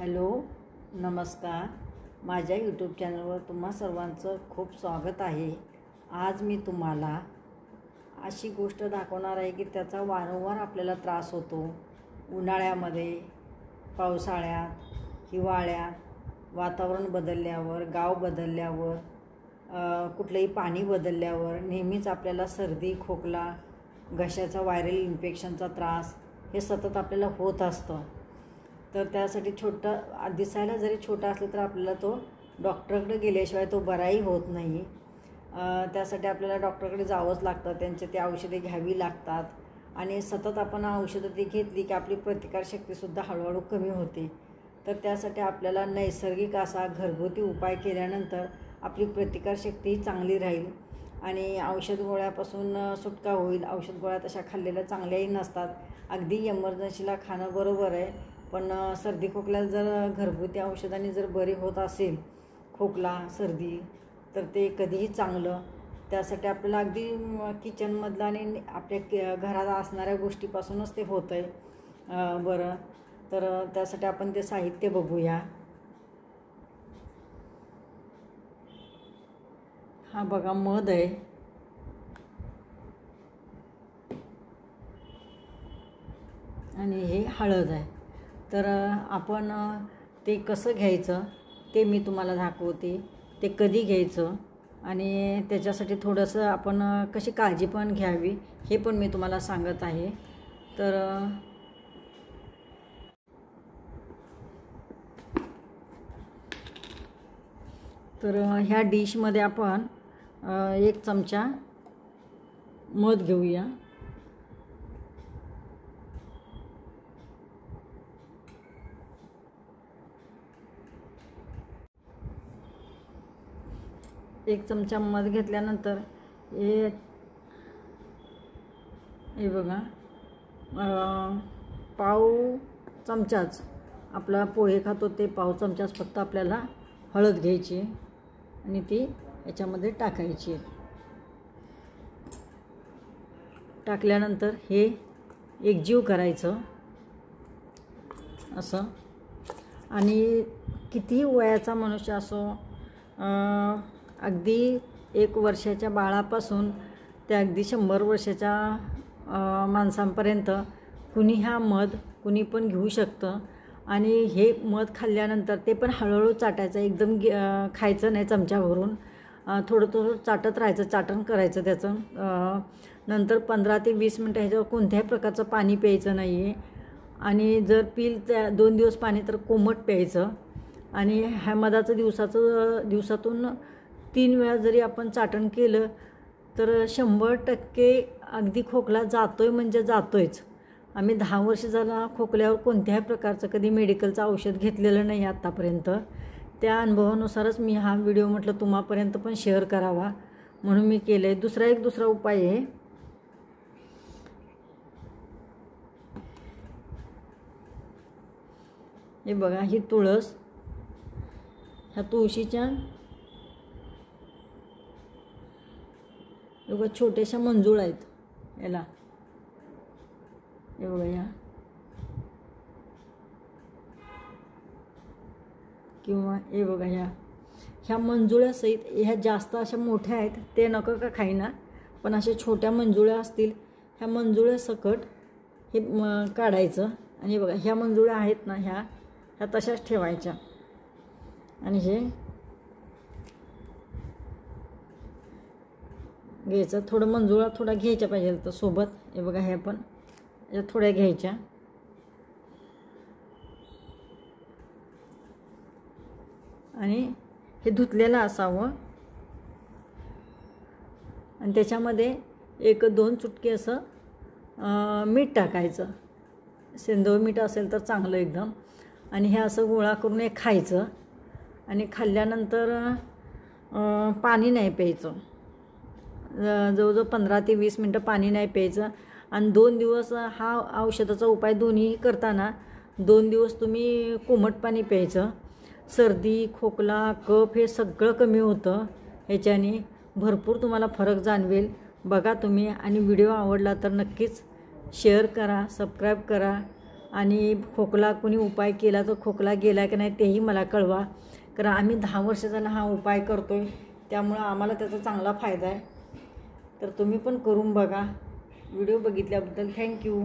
Hello नमस्कार. माझ्या YouTube चॅनलवर तुम्हा सर्वांचं खूप स्वागत आहे. आज मी तुम्हाला अशी गोष्ट दाखवणार आहे की त्याचा वारंवार आपल्याला त्रास होतो. उन्हाळ्यामध्ये, पावसाळ्यात, हिवाळ्यात, वातावरण बदलल्यावर, गाव बदलल्यावर, कुठलंही पाणी बदलल्यावर नेहमीच आपल्याला सर्दी, खोकला, घशाचा व्हायरल इन्फेक्शनचा त्रास हे सतत आपल्याला होत असतं. तर त्यासाठी दिसायला जरी छोटा असला तर आपल्याला तो डॉक्टरकडे गेल्याशिवाय तो बराही होत नाही. त्यासाठी आपल्याला डॉक्टरकडे जावंच लागतं. त्यांचे ते औषधे घ्यावी लागतात आणि सतत आपण औषधं ती घेतली की आपली प्रतिकारशक्तीसुद्धा हळूहळू कमी होते. तर त्यासाठी आपल्याला नैसर्गिक असा घरगुती उपाय केल्यानंतर आपली प्रतिकारशक्तीही चांगली राहील आणि औषध गोळ्यापासून सुटका होईल. औषध गोळ्या तशा खाल्लेल्या चांगल्याही नसतात. अगदी इमर्जन्सीला खाणं बरोबर आहे, पण सर्दी खोकल्याला जर घरगुती औषधांनी जर बरी होत असेल खोकला सर्दी तर ते कधीही चांगलं. त्यासाठी आपल्याला अगदी किचनमधलं आणि आपल्या घरात असणाऱ्या गोष्टीपासूनच ते होतं आहे. बरं, तर त्यासाठी आपण ते साहित्य बघूया. हा बघा मध आहे, आणि हे हळद आहे. तर आपण ते कसं घ्यायचं ते मी तुम्हाला दाखवते. ते कधी घ्यायचं आणि त्याच्यासाठी थोडंसं आपण कशी काळजी पण घ्यावी हे पण मी तुम्हाला सांगत आहे. तर ह्या डिशमध्ये आपण 1 चमचा मध घेऊया. एक चमचा मध घेतल्यानंतर हे बघा पाव चमचाच आपला पोहे खातो ते पाव चमचाच फक्त आपल्याला हळद घ्यायची आणि ती याच्यामध्ये टाकायची. टाकल्यानंतर हे एकजीव करायचं असं. आणि कितीही वयाचा मनुष्य असो, अगदी 1 वर्षाच्या बाळापासून ते अगदी 100 वर्षाच्या माणसांपर्यंत कुणी पण घेऊ शकतं. आणि हे मध खाल्ल्यानंतर ते पण हळूहळू चाटायचं, एकदम खायचं नाही चमचा भरून. थोडं थोडं चाटत राहायचं, चाटण करायचं त्याचं. नंतर 15 ते 20 मिनटं ह्याच्यावर कोणत्याही प्रकारचं पाणी प्यायचं नाही आहे. आणि जर त्या 2 दिवस पाणी तर कोमट प्यायचं. आणि ह्या मधाचं दिवसातून 3 वेळा जरी आपण चाटण केलं तर 100% अगदी खोकला जातोय म्हणजे जातोयच. आम्ही 10 वर्ष झाला खोकल्यावर कोणत्याही प्रकारचं कधी मेडिकलचं औषध घेतलेलं नाही आत्तापर्यंत. त्या अनुभवानुसारच मी हा व्हिडिओ म्हटलं तुम्हापर्यंत पण शेअर करावा म्हणून मी केलं आहे. दुसरा उपाय आहे, हे बघा ही तुळस. ह्या तुळशीच्या बघा छोट्याशा मंजूळ आहेत याला. हे बघा ह्या, किंवा हे बघा ह्या मंजुळ्यासहित ह्या जास्त अशा मोठ्या आहेत ते नको का खाईना, पण अशा छोट्या मंजुळ्या असतील ह्या मंजुळ्या सकट हे काढायचं. आणि बघा ह्या मंजुळ्या आहेत ना, ह्या तशाच ठेवायच्या. आणि हे घ्यायचं, थोडं मंजुळा थोडा घ्यायच्या पाहिजे तर सोबत. हे बघा ह्या पण या थोड्या घ्यायच्या. आणि हे धुतलेलं असावं. आणि त्याच्यामध्ये 1-2 चुटके असं मीठ टाकायचं. सेंधव मीठ असेल तर चांगलं एकदम. आणि हे असं गोळा करून हे खायचं. आणि खाल्ल्यानंतर पाणी नाही प्यायचं. जवळजवळ 15 ते 20 मिनटं पाणी नाही प्यायचं. आणि 2 दिवस हा औषधाचा उपाय दोन्ही करताना 2 दिवस तुम्ही कोमट पाणी प्यायचं. सर्दी, खोकला, कफ हे सगळं कमी होतं ह्याच्याने. भरपूर तुम्हाला फरक जाणवेल. बघा तुम्ही. आणि व्हिडिओ आवडला तर नक्कीच शेअर करा, सबस्क्राईब करा आणि खोकला कोणी उपाय केला तर खोकला गेला की नाही तेही मला कळवा, कारण आम्ही 10 वर्ष झालं हा उपाय करतो आहे, त्यामुळं आम्हाला त्याचा चांगला फायदा आहे. तर तुम्ही पण करून बघा. व्हिडिओ बघितल्याबद्दल थँक्यू.